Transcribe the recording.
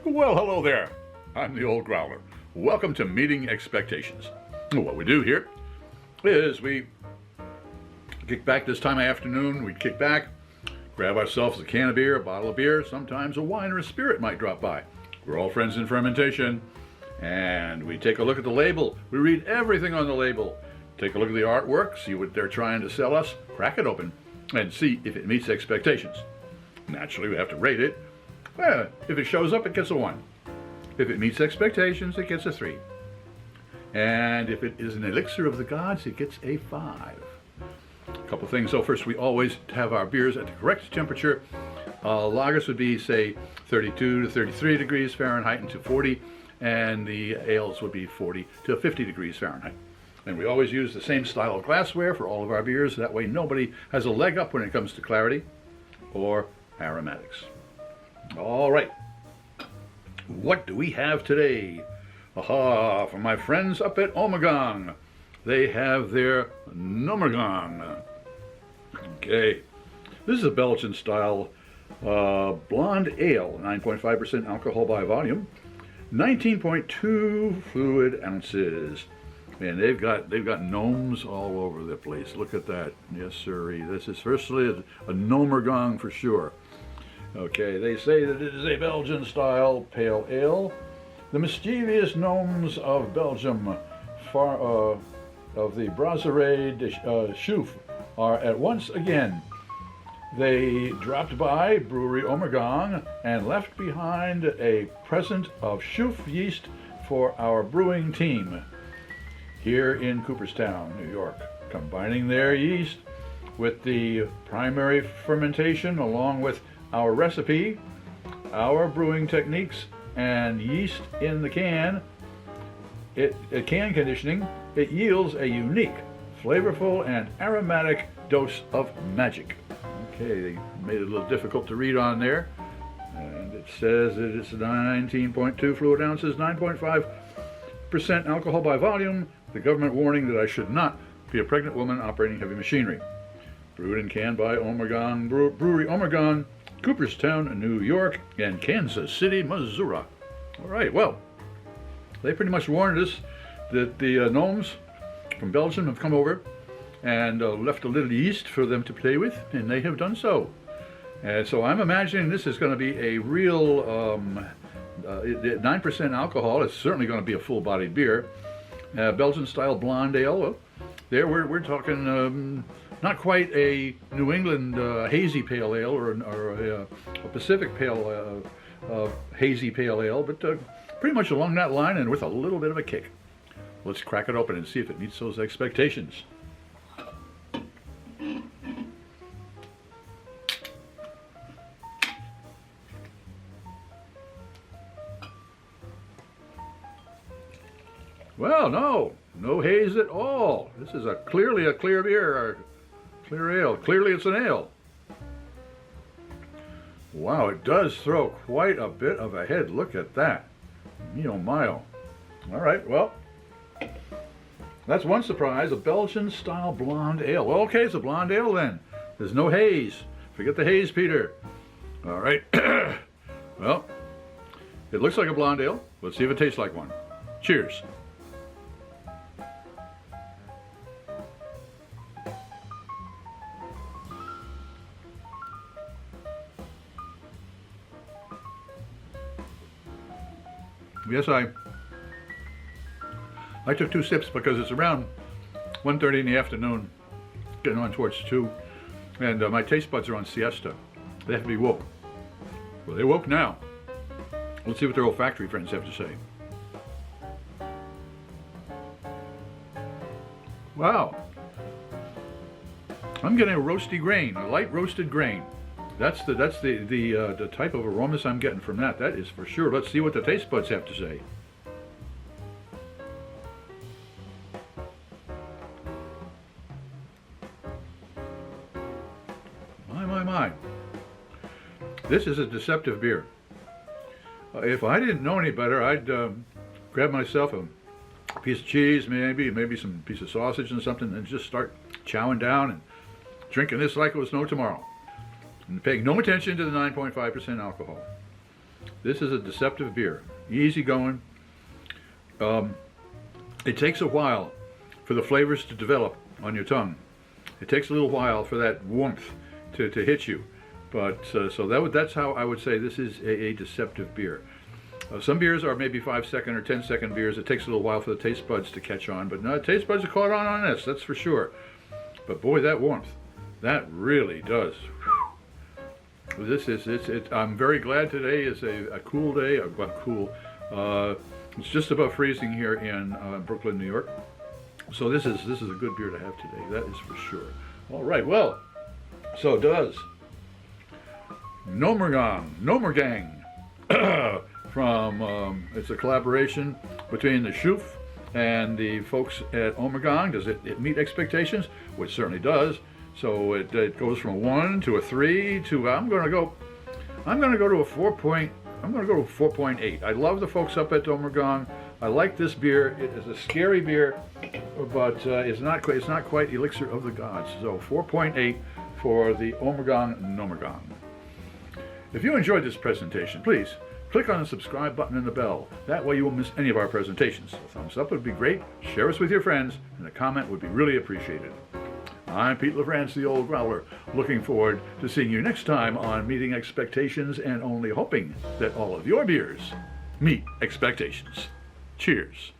Well, hello there. I'm the old Growler. Welcome to Meeting Expectations. What we do here is we kick back this time of afternoon. We kick back, grab ourselves a can of beer, a bottle of beer, sometimes a wine or a spirit might drop by. We're all friends in fermentation, and we take a look at the label. We read everything on the label. Take a look at the artwork, see what they're trying to sell us, crack it open, and see if it meets expectations. Naturally, we have to rate it. Well, if it shows up, it gets a 1. If it meets expectations, it gets a 3. And if it is an elixir of the gods, it gets a 5. A couple things. So first, we always have our beers at the correct temperature. Lagers would be, say, 32 to 33 degrees Fahrenheit and to 40, and the ales would be 40 to 50 degrees Fahrenheit. And we always use the same style of glassware for all of our beers. That way nobody has a leg up when it comes to clarity or aromatics. All right. What do we have today? Aha, from my friends up at Ommegang. They have their Gnomergang. Okay. This is a Belgian-style blonde ale, 9.5% alcohol by volume, 19.2 fluid ounces. And they've got gnomes all over the place. Look at that. Yes, sirree. This is firstly a Gnomergang for sure. Okay, they say that it is a Belgian-style pale ale. The mischievous gnomes of Belgium, of the Brasserie Chouffe, are at once again. They dropped by Brewery Ommegang and left behind a present of Chouffe yeast for our brewing team here in Cooperstown, New York, combining their yeast with the primary fermentation along with our recipe, our brewing techniques, and yeast in the can. Can conditioning, it yields a unique, flavorful, and aromatic dose of magic. Okay, they made it a little difficult to read on there. And it says that it's 19.2 fluid ounces, 9.5% alcohol by volume. The government warning that I should not be a pregnant woman operating heavy machinery. Brewed and canned by Ommegang, Brewery Ommegang, Cooperstown, New York, and Kansas City, Missouri. All right, well, they pretty much warned us that the gnomes from Belgium have come over and left a little yeast for them to play with, and they have done so. And so I'm imagining this is going to be a real 9% alcohol. It's certainly going to be a full-bodied beer. Belgian-style blonde ale. Well, there we're talking not quite a New England hazy pale ale or a Pacific pale hazy pale ale, but pretty much along that line and with a little bit of a kick. Let's crack it open and see if it meets those expectations. Well, no haze at all. This is clearly a clear beer, or clear ale. Clearly it's an ale. Wow, it does throw quite a bit of a head. Look at that. Mio mio. All right, well, that's one surprise, a Belgian-style blonde ale. Well, okay, it's a blonde ale then. There's no haze. Forget the haze, Peter. All right. Well, it looks like a blonde ale. Let's see if it tastes like one. Cheers. Yes, I took 2 sips because it's around 1:30 in the afternoon, getting on towards 2, and my taste buds are on siesta. They have to be woke. Well, they woke now. Let's see what their olfactory friends have to say. Wow. I'm getting a roasty grain, a light roasted grain. That's the type of aromas I'm getting from that. That is for sure. Let's see what the taste buds have to say. My. This is a deceptive beer. If I didn't know any better, I'd grab myself a piece of cheese, maybe some piece of sausage and something, and just start chowing down and drinking this like it was no tomorrow. And paying no attention to the 9.5% alcohol. This is a deceptive beer. Easy going. It takes a while for the flavors to develop on your tongue. It takes a little while for that warmth to hit you. But so that's how I would say this is a deceptive beer. Some beers are maybe 5-second or 10-second beers. It takes a little while for the taste buds to catch on. But no, taste buds are caught on this, that's for sure. But boy, that warmth, that really does. I'm very glad today is a cool day. Cool. It's just above freezing here in Brooklyn, New York. So this is a good beer to have today. That is for sure. All right. Well, so does Gnomergang from it's a collaboration between the Chouffe and the folks at Ommegang. Does it meet expectations? Which certainly does. So it goes from a 1 to a 3 to I'm going to go to a 4 point. I'm going to go to 4.8. I love the folks up at Ommegang. I like this beer. It is a scary beer, but it's not quite elixir of the gods. So 4.8 for the Ommegang Gnomergang. If you enjoyed this presentation, please click on the subscribe button and the bell. That way you won't miss any of our presentations. A thumbs up would be great. Share us with your friends, and a comment would be really appreciated. I'm Pete LaFrance, the old Growler, looking forward to seeing you next time on Meeting Expectations, and only hoping that all of your beers meet expectations. Cheers.